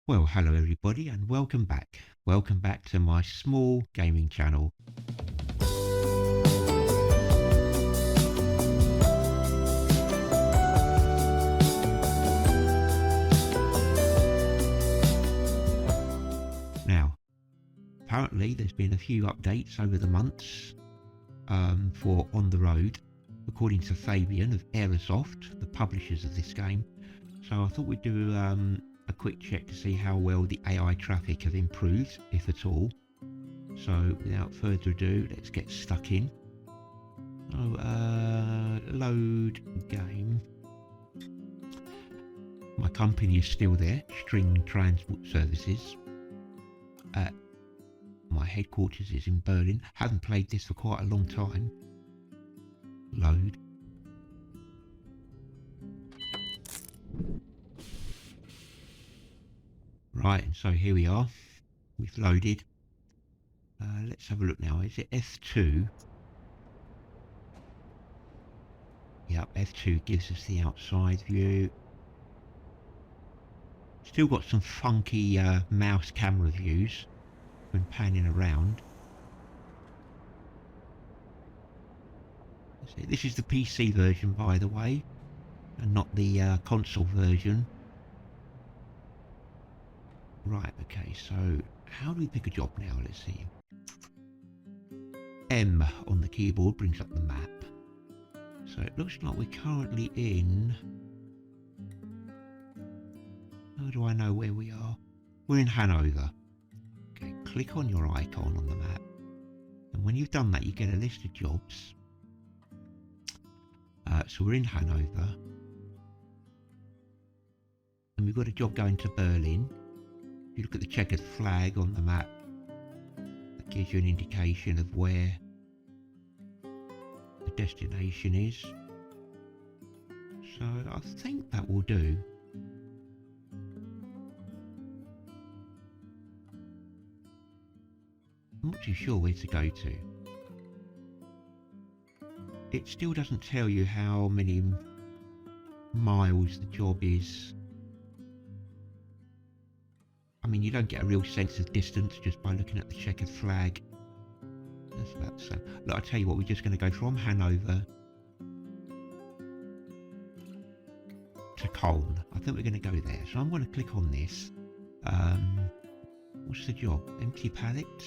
Well, hello everybody and welcome back. Welcome back to my small gaming channel. Now, apparently there's been a few updates over the months for On the Road, according to Fabian of Aerosoft, the publishers of this game. So I thought we'd do a quick check to see how well the AI traffic have improved, if at all. So without further ado, let's get stuck in. Load game. My company is still there, String Transport Services. My headquarters is in Berlin. Haven't played this for quite a long time. Load. Right, and so here we are. We've loaded. Let's have a look now. Is it F2? Yep, F2 gives us the outside view. Still got some funky mouse camera views when panning around. This is the PC version, by the way, and not the console version. Right, okay, so how do we pick a job now? Let's see. M on the keyboard brings up the map. So it looks like we're currently in... How do I know where we are? We're in Hannover. Okay, click on your icon on the map. And when you've done that, you get a list of jobs. So we're in Hannover. And we've got a job going to Berlin. If you look at the checkered flag on the map, that gives you an indication of where the destination is. So I think that will do. I'm not too sure where to go to. It still doesn't tell you how many miles the job is. I mean, you don't get a real sense of distance just by looking at the checkered flag. That's about the same. Look, I'll tell you what, we're just going to go from Hannover to Cologne. I think we're going to go there. So I'm going to click on this. What's the job? Empty pallets?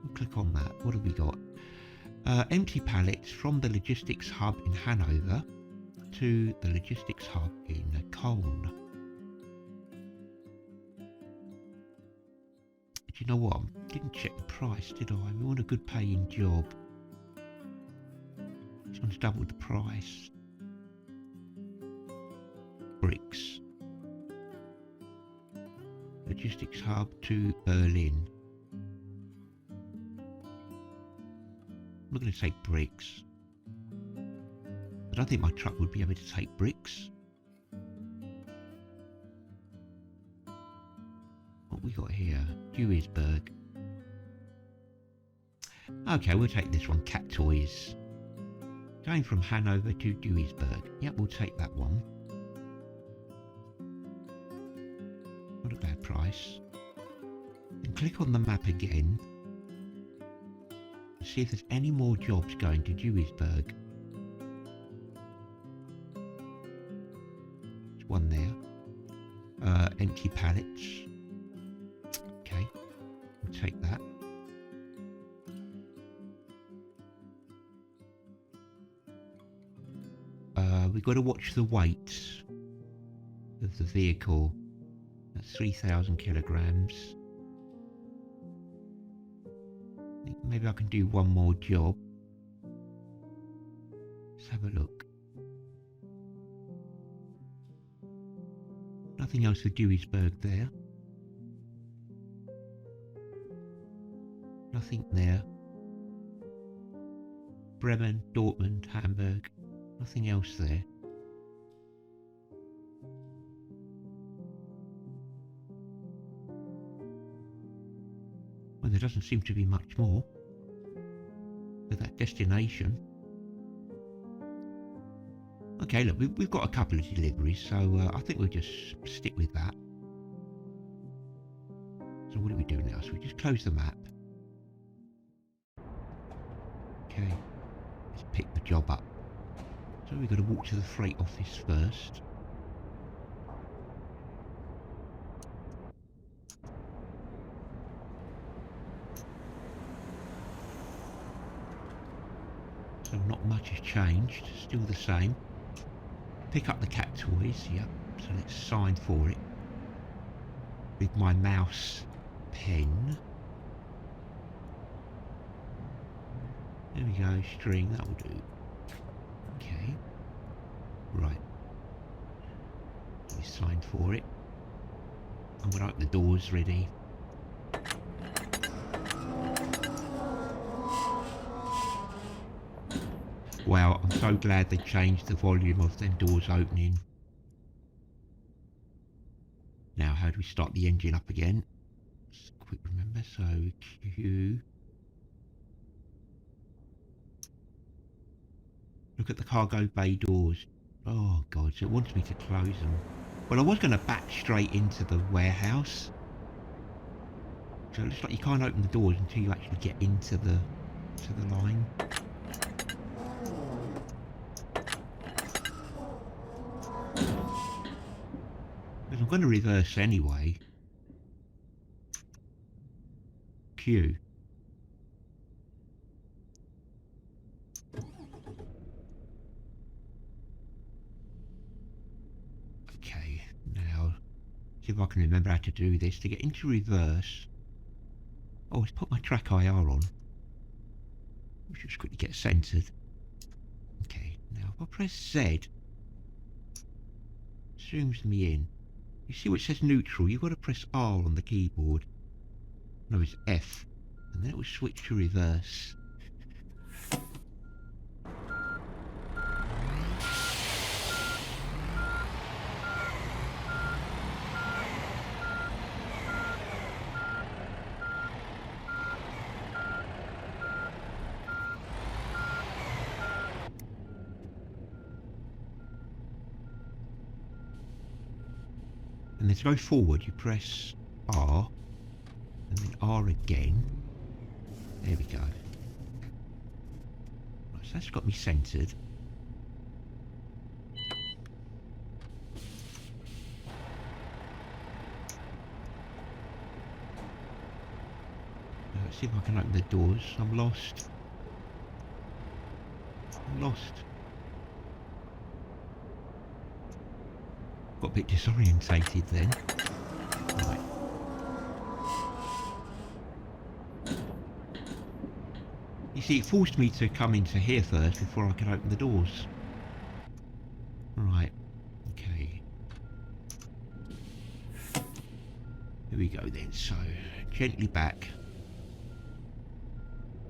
We'll click on that. What have we got? Empty pallets from the logistics hub in Hannover to the logistics hub in Cologne. Do you know what? I didn't check the price, did I? We want a good paying job. This one's doubled the price. Bricks. Logistics hub to Berlin. I'm not going to take bricks. I don't think my truck would be able to take bricks. What we got here? Duisberg. Okay, we'll take this one. Cat toys. Going from Hannover to Duisberg. Yep, we'll take that one. Not a bad price. And click on the map again. See if there's any more jobs going to Duisberg. There's one there. Empty pallets. Okay, we'll take that. We've got to watch the weight of the vehicle. That's 3,000 kilograms. Maybe I can do one more job. Let's have a look. Nothing else for Duisberg there. Nothing there. Bremen, Dortmund, Hamburg. Nothing else there. Well, there doesn't seem to be much more. With that destination. Okay, look, we've got a couple of deliveries, so I think we'll just stick with that. So what do we do now? So we just close the map. Okay, let's pick the job up. So we've got to walk to the freight office first. So not much has changed, still the same. Pick up the cat toys, yep. So let's sign for it with my mouse pen. There we go, string, that will do. Okay. Right. We signed for it. I'm going to open the doors ready. Wow, I'm so glad they changed the volume of them doors opening. Now, how do we start the engine up again? Just quick remember, so Q. Look at the cargo bay doors. Oh God, so it wants me to close them. Well, I was going to back straight into the warehouse. So it looks like you can't open the doors until you actually get into the line. Because I'm going to reverse anyway. Q. Okay, now see if I can remember how to do this. To get into reverse. Oh, let's put my track IR on. We should just quickly get centered. Okay, now if I press Z, zooms me in. You see what it says neutral? You've got to press R on the keyboard. No, it's F. And then it will switch to reverse. And then to go forward, you press R, and then R again. There we go. Right, so that's got me centered. Now let's see if I can open the doors. I'm lost. I'm lost. Got a bit disorientated then. Right. You see, it forced me to come into here first before I could open the doors. Right. Okay. Here we go then. So, gently back.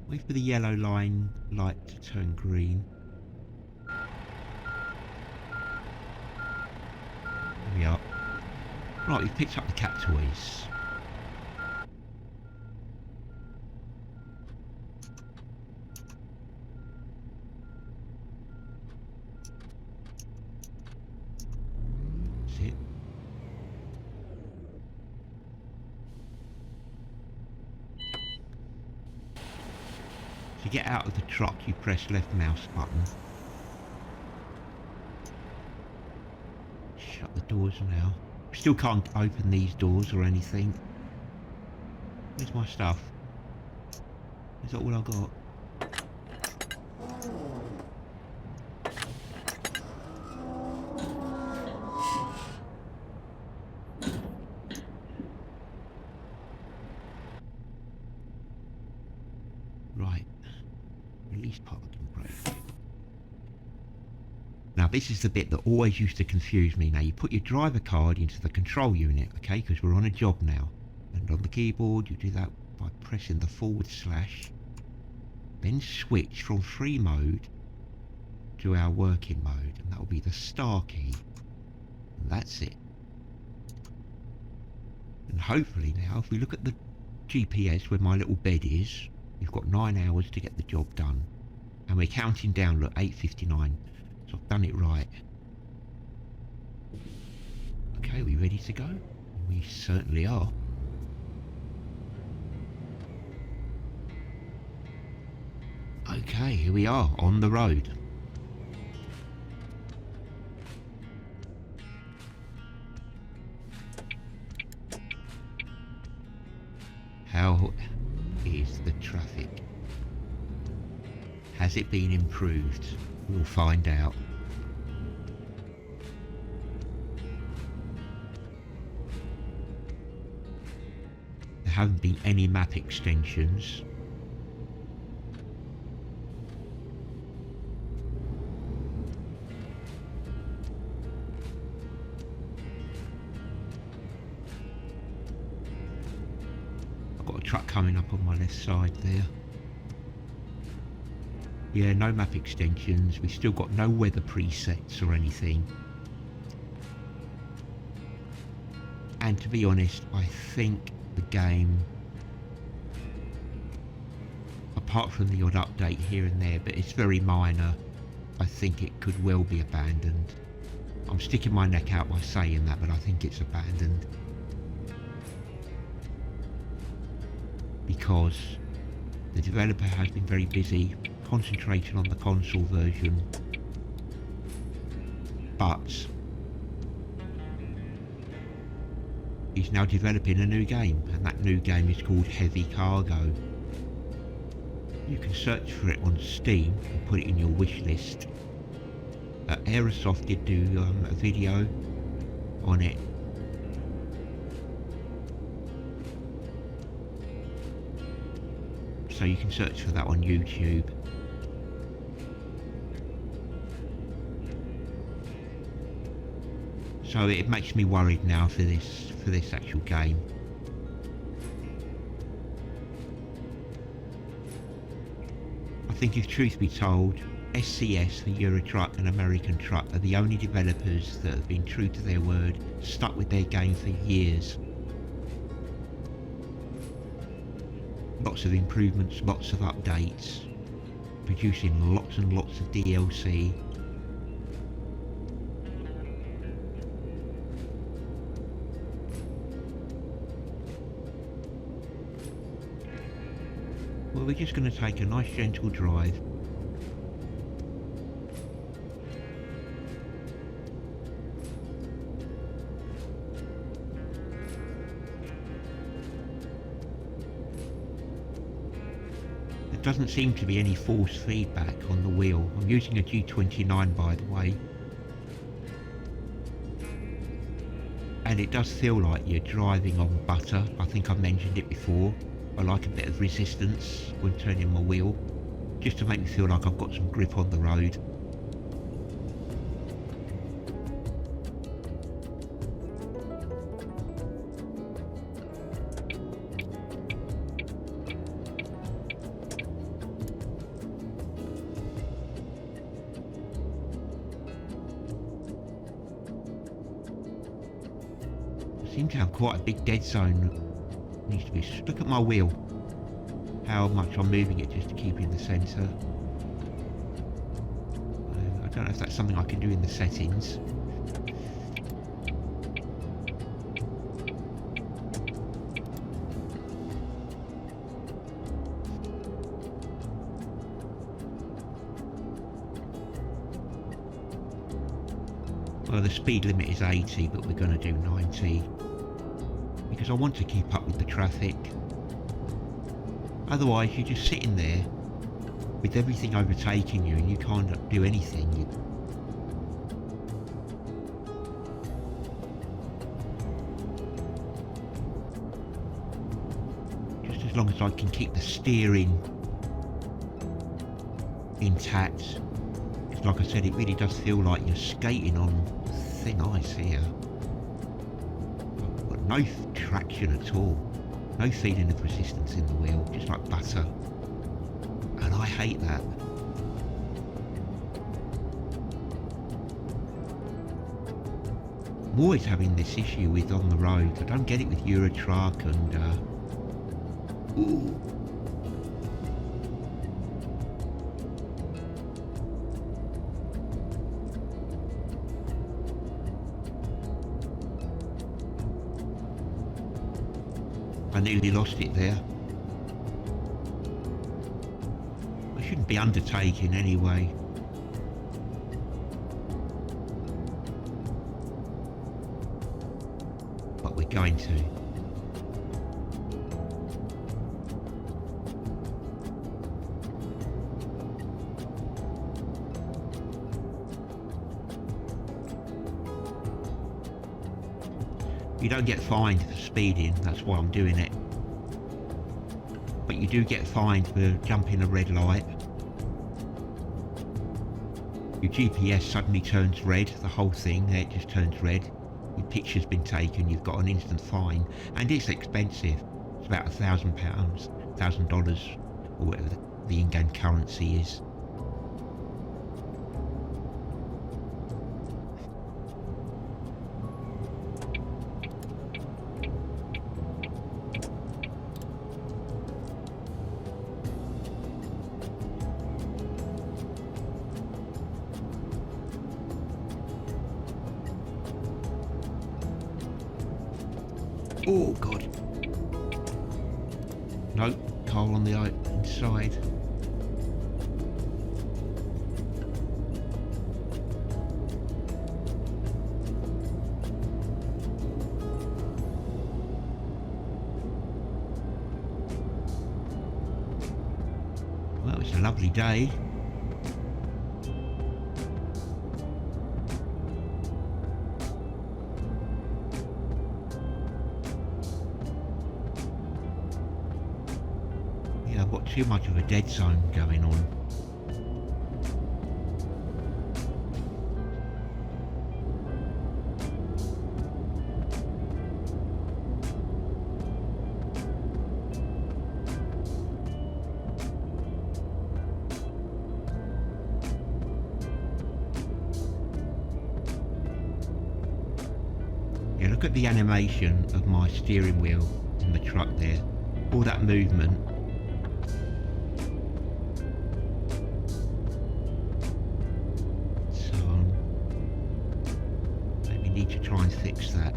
Wait for the yellow line light to turn green. There we are. Right, we've picked up the cat toys. That's it. To get out of the truck, you press left mouse button. Shut the doors now. Still can't open these doors or anything. Where's my stuff? Is that all I got? Right. Release parking brake. Now this is the bit that always used to confuse me. Now you put your driver card into the control unit, okay, because we're on a job now. And on the keyboard you do that by pressing the /, then switch from free mode to our working mode, and that will be the star key. And that's it. And hopefully now, if we look at the GPS where my little bed is, we've got 9 hours to get the job done. And we're counting down, look, 8:59. So I've done it right. Okay, we ready to go? We certainly are. Okay, here we are on the road. How is the traffic? Has it been improved? We'll find out. There haven't been any map extensions. I've got a truck coming up on my left side there. Yeah, no map extensions. We've still got no weather presets or anything. And to be honest, I think the game, apart from the odd update here and there, but it's very minor, I think it could well be abandoned. I'm sticking my neck out by saying that, but I think it's abandoned. Because the developer has been very busy concentrating on the console version, but he's now developing a new game, and that new game is called Heavy Cargo. You can search for it on Steam and put it in your wish list. Aerosoft did do a video on it. So you can search for that on YouTube. So it makes me worried now for this actual game. I think if truth be told, SCS, the Euro Truck and American Truck are the only developers that have been true to their word, stuck with their game for years. Lots of improvements, lots of updates, producing lots and lots of DLC. Well, we're just going to take a nice gentle drive. There doesn't seem to be any force feedback on the wheel. I'm using a G29 by the way. And it does feel like you're driving on butter. I think I've mentioned it before. I like a bit of resistance when turning my wheel, just to make me feel like I've got some grip on the road. I seem to have quite a big dead zone. Needs to be. Look at my wheel, how much I'm moving it just to keep in the centre. I don't know if that's something I can do in the settings. Well, the speed limit is 80, but we're going to do 90. Because I want to keep up with the traffic. Otherwise you're just sitting there with everything overtaking you and you can't do anything. Just as long as I can keep the steering intact. Because like I said, it really does feel like you're skating on thin ice here. No traction at all, no feeling of resistance in the wheel, just like butter, and I hate that. I'm always having this issue with on the road. I don't get it with Euro Truck and ooh. I nearly lost it there. I shouldn't be undertaking anyway. But we're going to. You don't get fined for speeding, that's why I'm doing it. But you do get fined for jumping a red light. Your GPS suddenly turns red, the whole thing there, it just turns red. Your picture's been taken, you've got an instant fine. And it's expensive. It's about £1,000, $1,000, or whatever the in-game currency is. Oh god. No, car on the inside. Well, it's a lovely day. I've got too much of a dead zone going on. Yeah, look at the animation of my steering wheel in the truck there. All that movement. Need to try and fix that.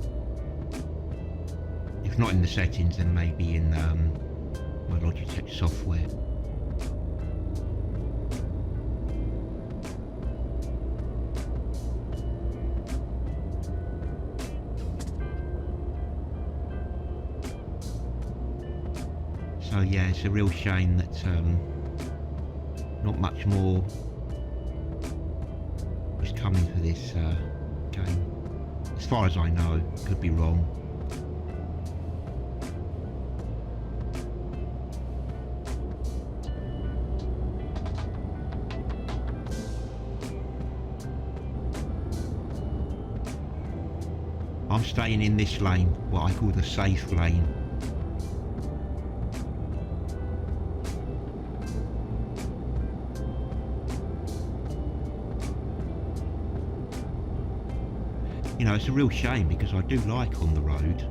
If not in the settings, then maybe in my Logitech software. So yeah, it's a real shame that not much more is coming for this game. As far as I know, could be wrong. I'm staying in this lane, what I call the safe lane. You know, it's a real shame because I do like on the road.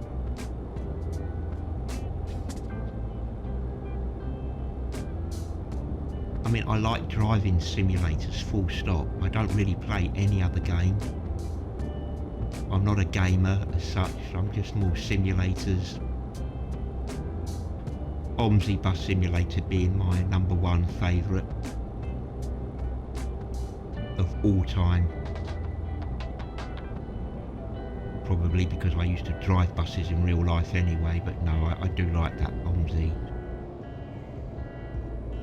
I mean, I like driving simulators, full stop. I don't really play any other game. I'm not a gamer as such, I'm just more simulators. OMSI Bus Simulator being my #1 favourite of all time. Probably because I used to drive buses in real life anyway, but no, I do like that OMSI.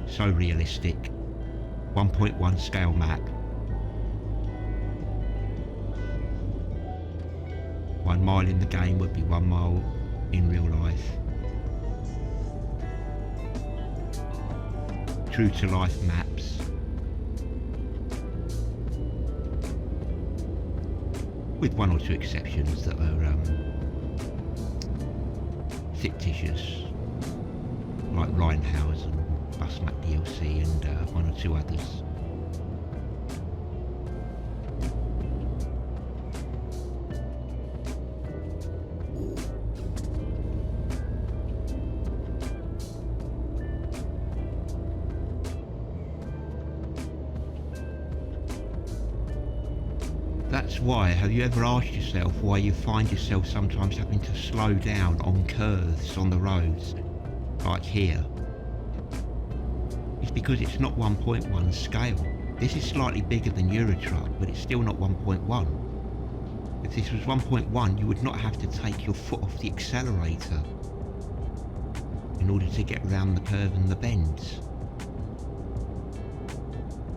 So realistic. 1.1 scale map. 1 mile in the game would be 1 mile in real life. True to life maps. With 1 or 2 exceptions that are fictitious, like Rheinhaus and Busmap DLC and 1 or 2 others. that's why, have you ever asked yourself why you find yourself sometimes having to slow down on curves on the roads, like here? It's because it's not 1.1 scale. This is slightly bigger than Eurotruck, but it's still not 1.1. If this was 1.1, you would not have to take your foot off the accelerator in order to get around the curve and the bends.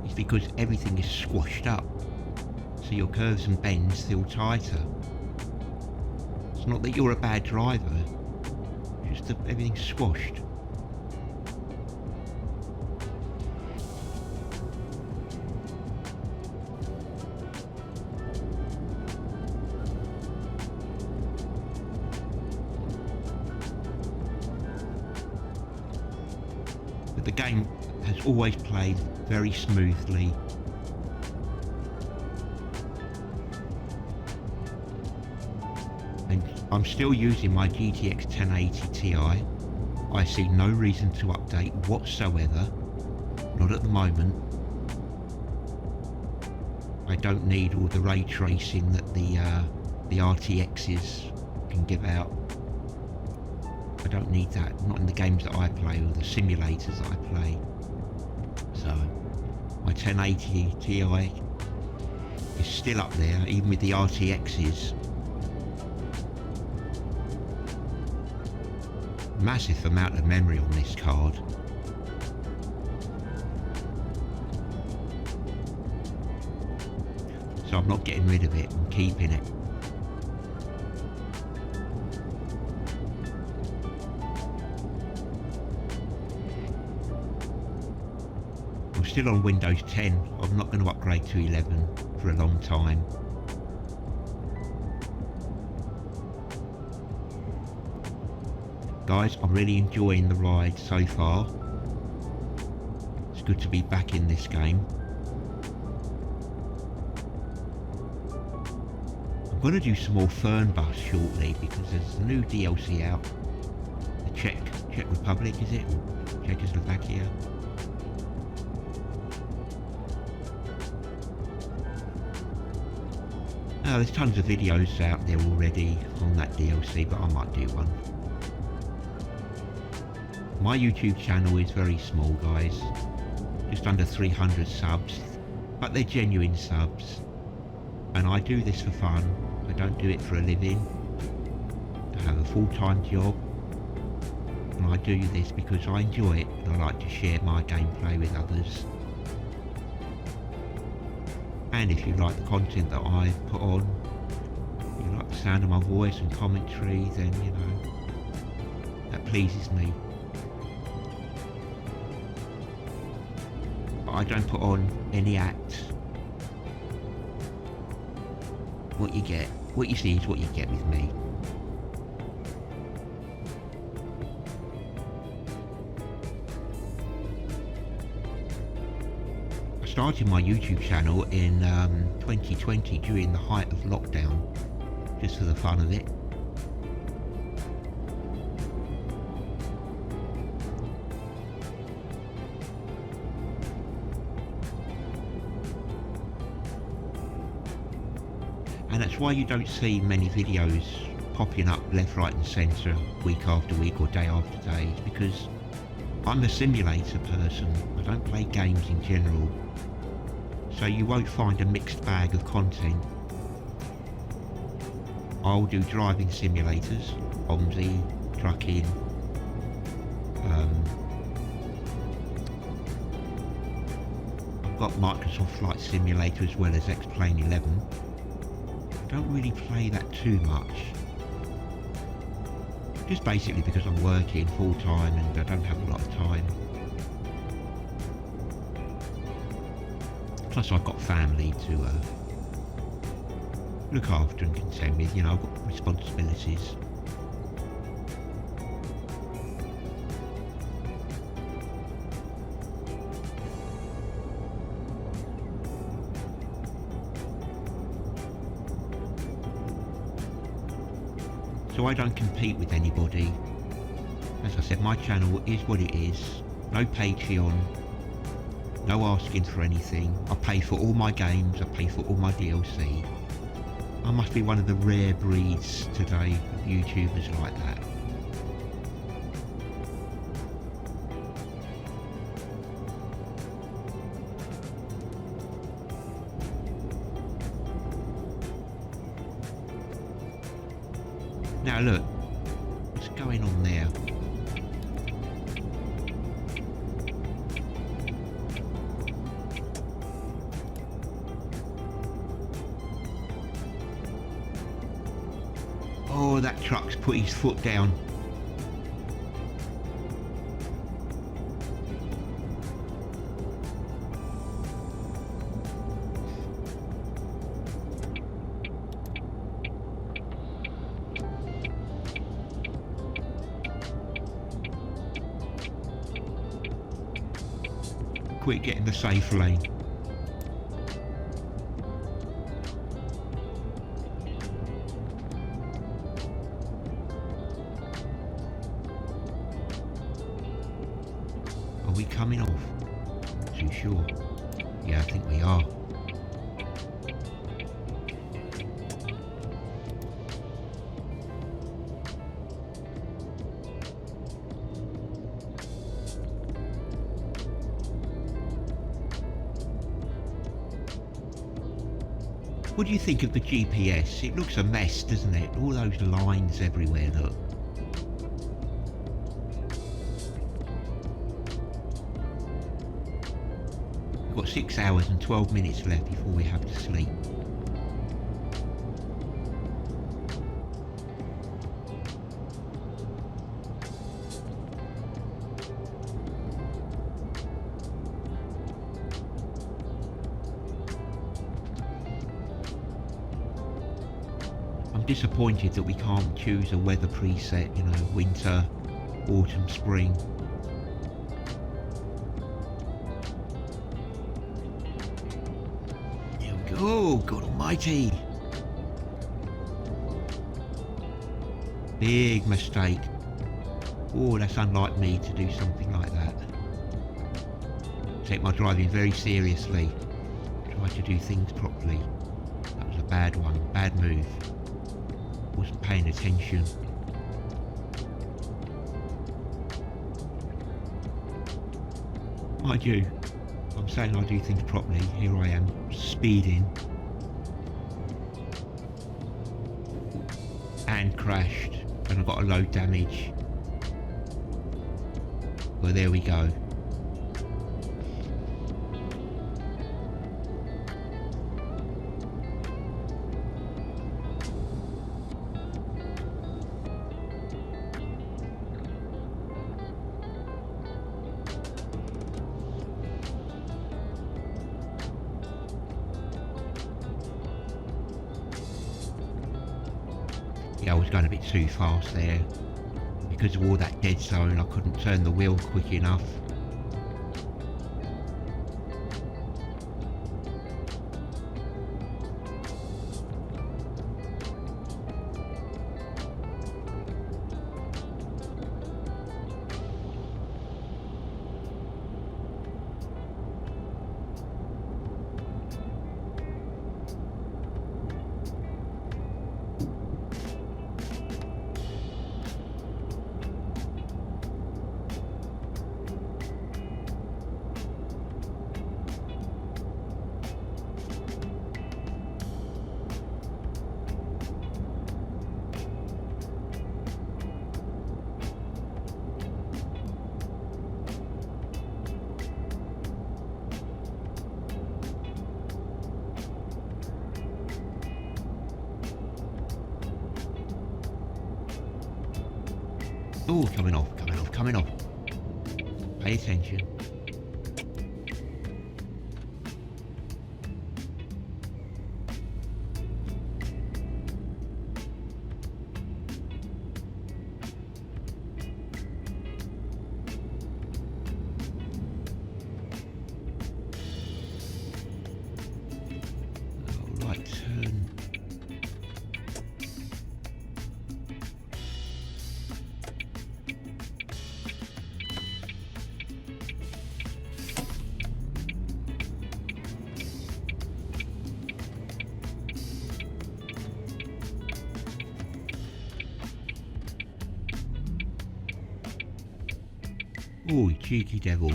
It's because everything is squashed up, so your curves and bends feel tighter. It's not that you're a bad driver, it's just that everything's squashed. But the game has always played very smoothly. And I'm still using my GTX 1080 Ti. I see no reason to update whatsoever, not at the moment. I don't need all the ray tracing that the RTXs can give out. I don't need that, not in the games that I play or the simulators that I play. So my 1080 Ti is still up there, even with the RTXs. Massive amount of memory on this card. So I'm not getting rid of it, I'm keeping it. I'm still on Windows 10, I'm not going to upgrade to 11 for a long time. Guys, I'm really enjoying the ride so far. It's good to be back in this game. I'm going to do some more Fernbus shortly because there's a new DLC out. The Czech Republic, is it? Or Czechoslovakia? There's tons of videos out there already on that DLC, but I might do one. My YouTube channel is very small, guys, just under 300 subs, but they're genuine subs, and I do this for fun. I don't do it for a living. I have a full-time job, and I do this because I enjoy it and I like to share my gameplay with others. And if you like the content that I put on, you like the sound of my voice and commentary, then you know, that pleases me. I don't put on any act. What you see is what you get with me. I started my YouTube channel in 2020 during the height of lockdown, just for the fun of it. And that's why you don't see many videos popping up left, right and centre week after week or day after day. It's because I'm a simulator person. I don't play games in general. So you won't find a mixed bag of content. I'll do driving simulators, OMSI, trucking, I've got Microsoft Flight Simulator as well as X-Plane 11. I don't really play that too much. Just basically because I'm working full time and I don't have a lot of time. Plus I've got family to look after and contend with, you know, I've got responsibilities. So I don't compete with anybody. As I said, my channel is what it is. No Patreon, no asking for anything. I pay for all my games, I pay for all my DLC. I must be one of the rare breeds today of YouTubers like that. Now look, what's going on there? Oh, that truck's put his foot down. Quick, get in the safe lane. Are we coming off? Not too sure. Yeah, I think we are. What do you think of the GPS? It looks a mess, doesn't it? All those lines everywhere, look. We've got 6 hours and 12 minutes left before we have to sleep. Disappointed that we can't choose a weather preset, you know, winter, autumn, spring. There we go. Oh, God almighty. Big mistake. Oh, that's unlike me to do something like that. Take my driving very seriously. Try to do things properly. That was a bad one, bad move. Wasn't paying attention. Mind you, I'm saying I do things properly. Here I am, speeding. And crashed. And I got a load damage. Well, there we go. Yeah, I was going a bit too fast there. Because of all that dead zone, I couldn't turn the wheel quick enough. Oh, coming off, coming off, coming off. Pay attention. Oh, right turn. Oh, you cheeky devil.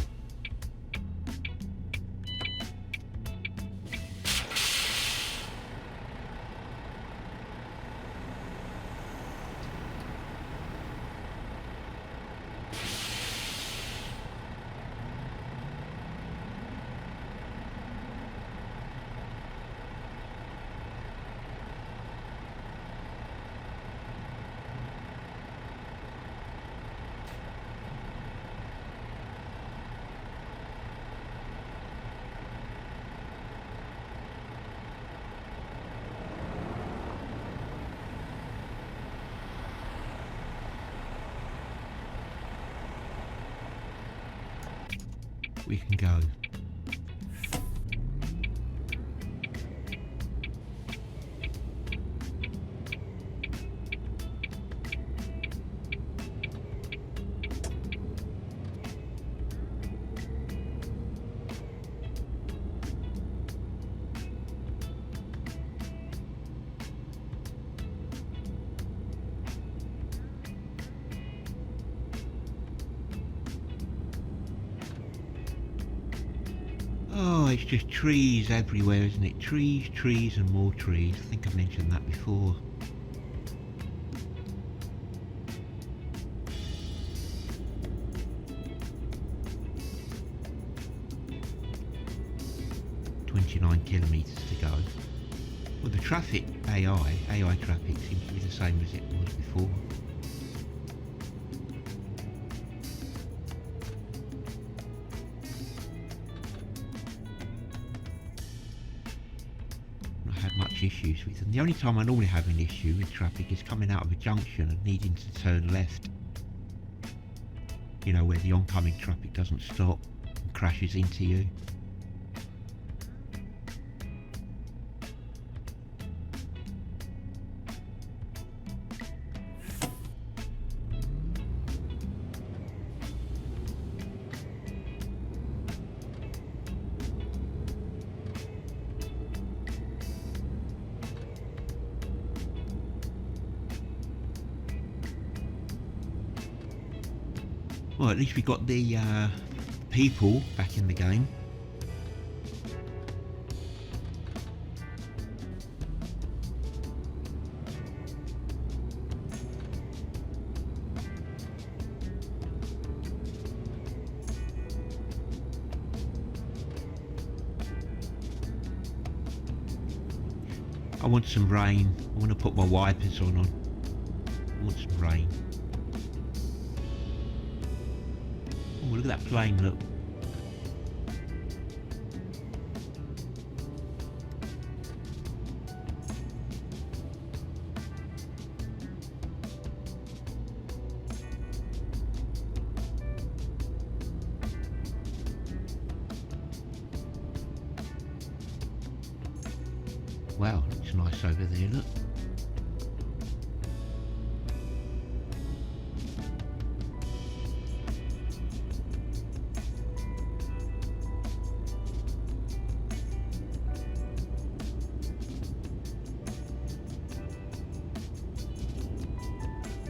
We can go. Oh, it's just trees everywhere, isn't it? Trees, trees and more trees. I think I mentioned that before. "29 kilometres to go." Well, the traffic, AI traffic seems to be the same as it was before. Much issues with them. The only time I normally have an issue with traffic is coming out of a junction and needing to turn left. You know, where the oncoming traffic doesn't stop and crashes into you. Well, at least we got the people back in the game. I want some rain. I want to put my wipers on. I want some rain. Oh, look at that plane, look. Wow, looks nice over there, look.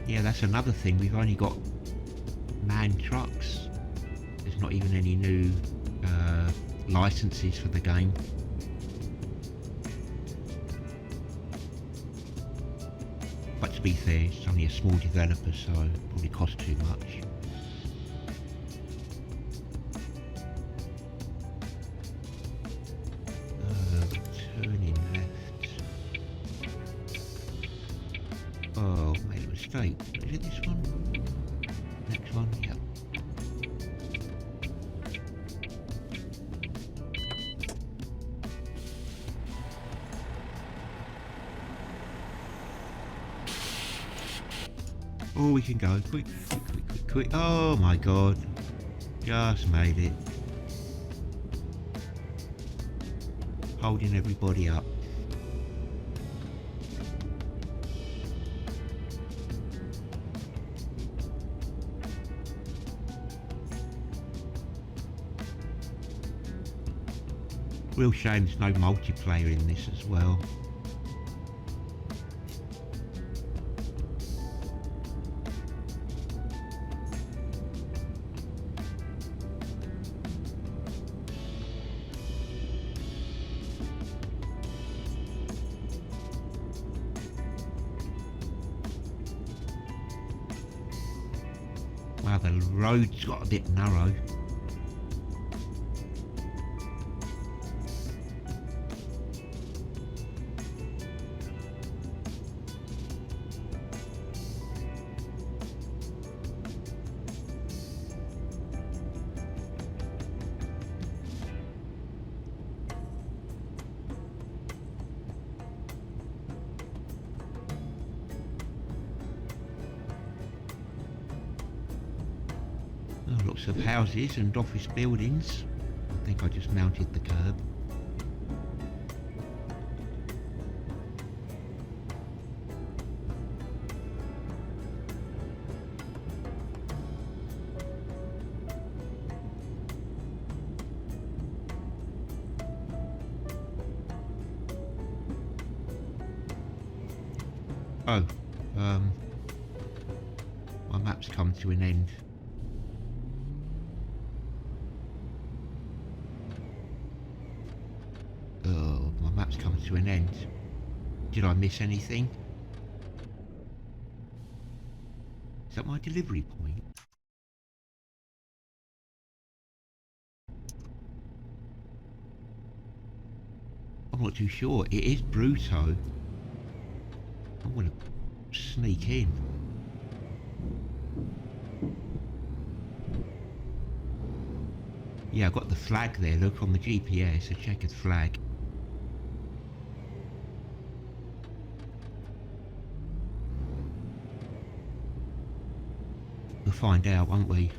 Yeah, that's another thing. We've only got manned trucks. There's not even any new licenses for the game. But to be fair, it's only a small developer, so it probably costs too much. Turning left. Oh, made a mistake. Is it this one? Next one? Yep. Oh, we can go. Quick, quick, quick, quick, quick. Oh my god. Just made it. Holding everybody up. Real shame there's no multiplayer in this as well. Wow, the road's got a bit narrow. Oh, lots of houses and office buildings. I think I just mounted the curb. Oh, my map's come to an end. Oh, my map's come to an end. Did I miss anything? Is that my delivery point? I'm not too sure. It is Bruto. I'm gonna sneak in. Yeah, I've got the flag there. Look on the GPS, a checkered flag. We'll find out, won't we?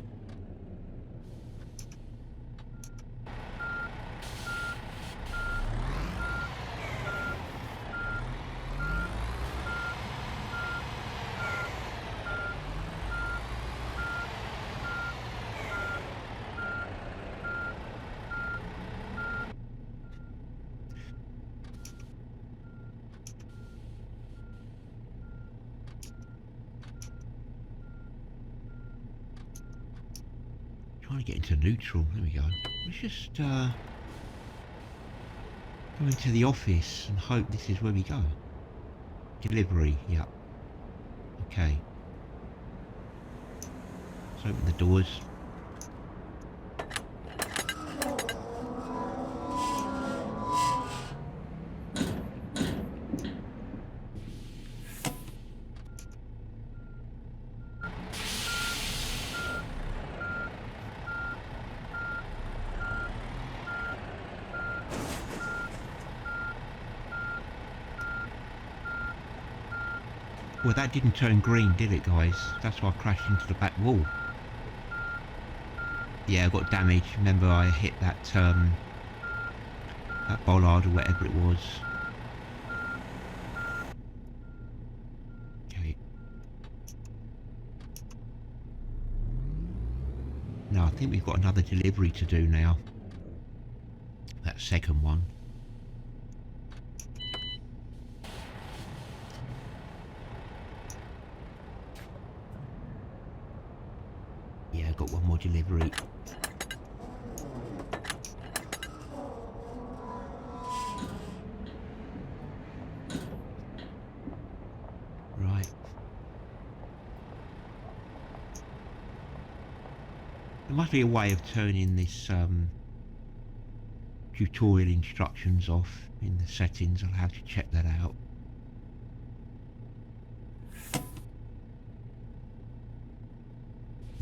Trying to get into neutral. There we go. Let's just go into the office and hope this is where we go. Delivery, yeah. Okay. Let's open the doors. Well, that didn't turn green, did it, guys? That's why I crashed into the back wall. Yeah, I got damage. Remember, I hit that that bollard or whatever it was. Okay. No, I think we've got another delivery to do now. That second one. Yeah, I've got one more delivery. Right. There must be a way of turning this tutorial instructions off in the settings. I'll have to check that out.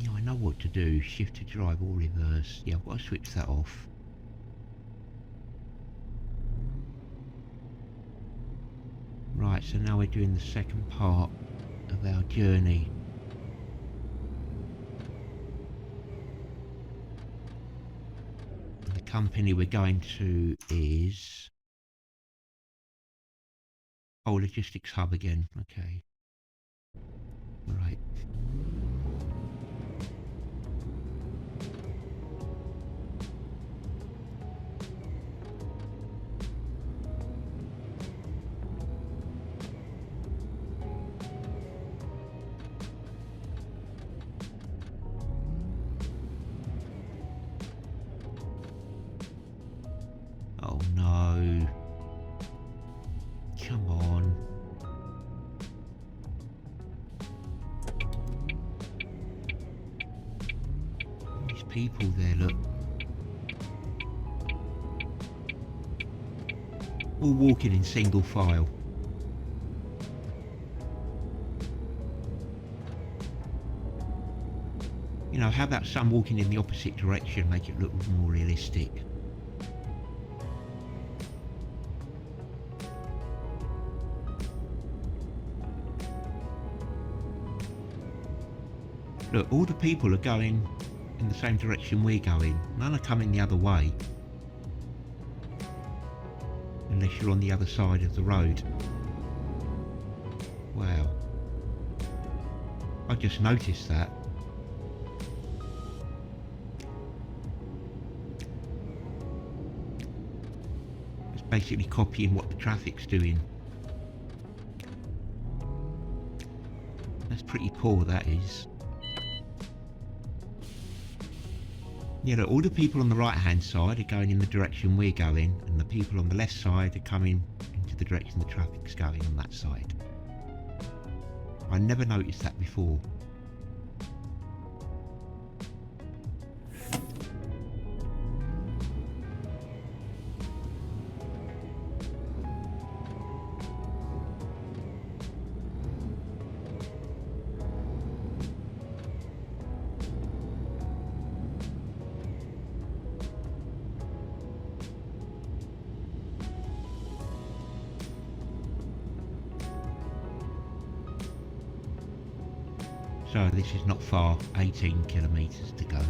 Yeah, I know what to do. Shift to drive or reverse. Yeah, I've got to switch that off. Right, so now we're doing the second part of our journey. And the company we're going to is... Oh, Logistics Hub again. Okay. Right. Oh no. Come on. people there, look. All walking in single file. You know, how about some walking in the opposite direction, make it look more realistic? Look, all the people are going in the same direction we're going. None are coming the other way. Unless you're on the other side of the road. Wow. I just noticed that. It's basically copying what the traffic's doing. That's pretty poor, that is. Yeah, look, all the people on the right hand side are going in the direction we're going, and the people on the left side are coming into the direction the traffic's going on that side. I never noticed that before. So this is not far, 18 kilometres to go.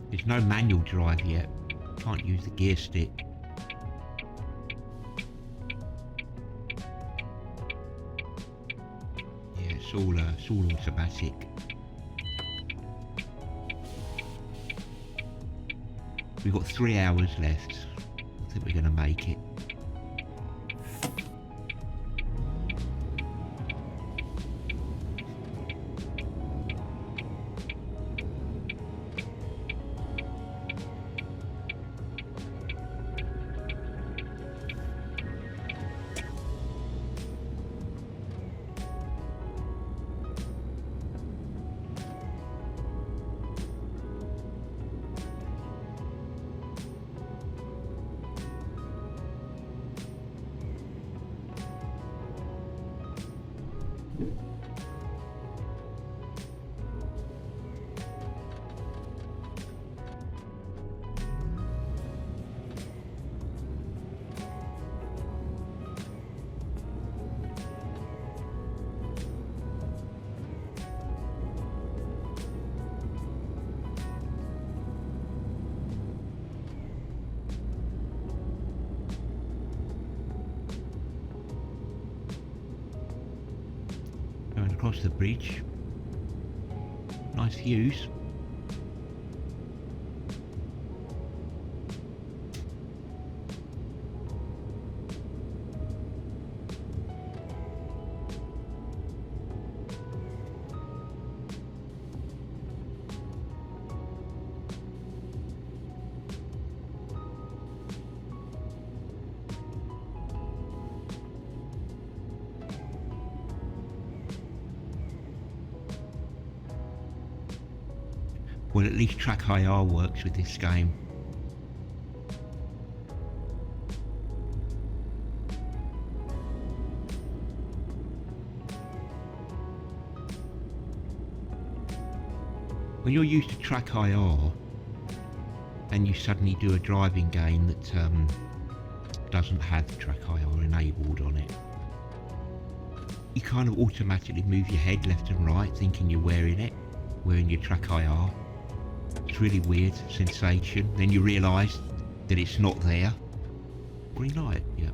There's no manual drive yet, can't use the gear stick. It's all automatic. We've got 3 hours left. I think we're going to make it. Going across the bridge. Nice views. Well, at least track IR works with this game. When you're used to track IR and you suddenly do a driving game that doesn't have track IR enabled on it, you kind of automatically move your head left and right thinking you're wearing your track IR. It's really weird sensation. Then you realise that it's not there. Green light, yeah.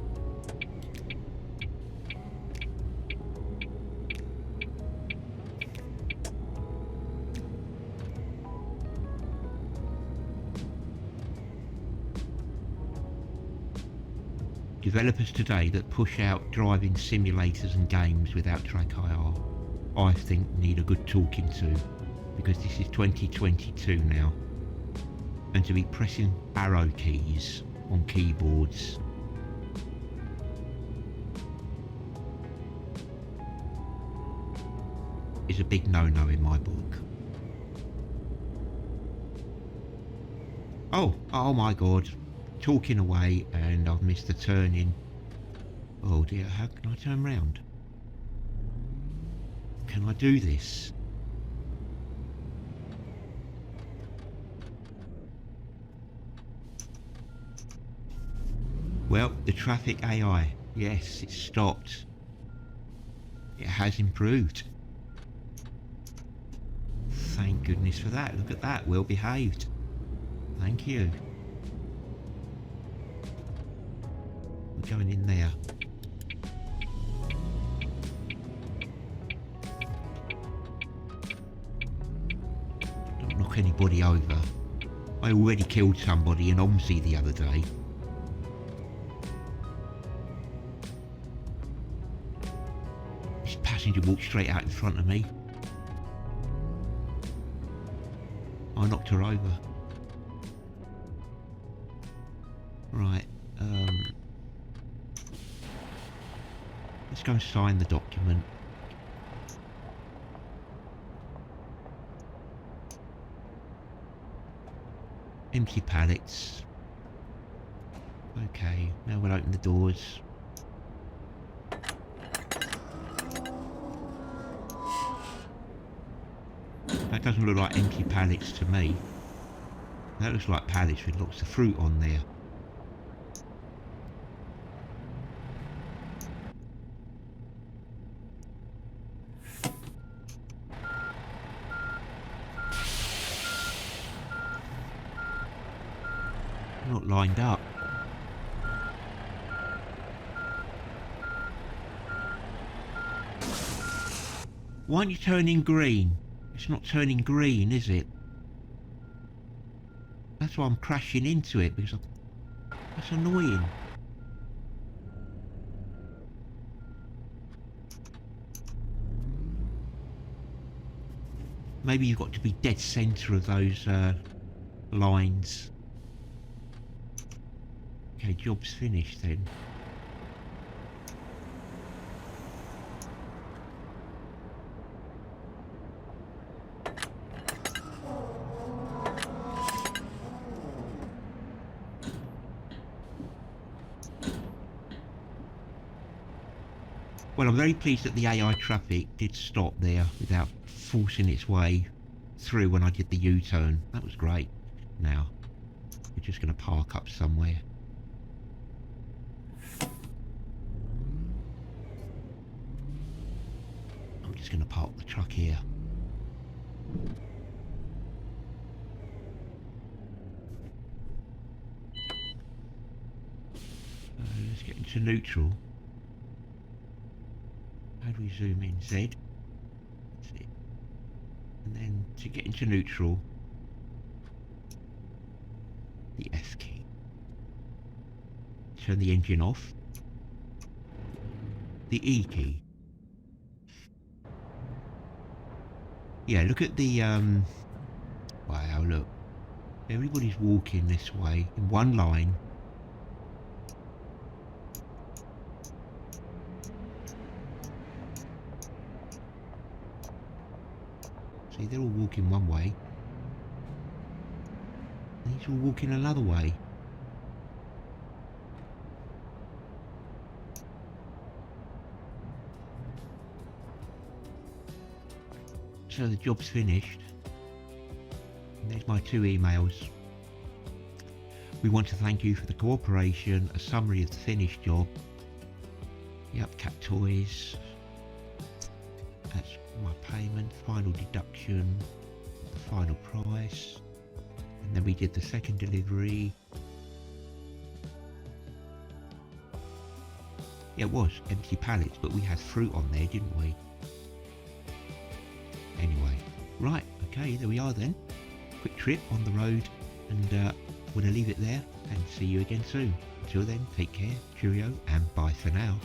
Developers today that push out driving simulators and games without track IR I think need a good talking to, because this is 2022 now, and to be pressing arrow keys on keyboards is a big no-no in my book. Oh my god, talking away and I've missed the turning. Oh dear, how can I turn round? Can I do this? Well, the traffic AI, yes, it's stopped. It has improved. Thank goodness for that. Look at that, well behaved. Thank you. We're going in there. Don't knock anybody over. I already killed somebody in Omsi the other day. This passenger walked straight out in front of me. I knocked her over. Right, let's go and sign the document. Empty pallets. Okay, now we'll open the doors. That doesn't look like empty pallets to me. That looks like pallets with lots of fruit on there. Not lined up. Why aren't you turning green? It's not turning green, is it? That's why I'm crashing into it, because that's annoying. Maybe you've got to be dead centre of those lines. Okay, job's finished then. Well, I'm very pleased that the AI traffic did stop there without forcing its way through when I did the U-turn. That was great. Now, we're just going to park up somewhere. I'm just going to park the truck here. Let's get into neutral. How do we zoom in? Z. That's it. And then to get into neutral, the F key. Turn the engine off. The E key. Yeah, look at the wow, look. Everybody's walking this way in one line. See, they're all walking one way. And he's all walking another way. So the job's finished. And there's my 2 emails. We want to thank you for the cooperation, a summary of the finished job. Yep, cat toys. That's my payment, final deduction, the final price. And then we did the second delivery. Yeah, it was empty pallets, but we had fruit on there, didn't we? Anyway, right, okay, there we are then. Quick trip on the road, and we're going to leave it there and see you again soon. Until then, take care, cheerio, and bye for now.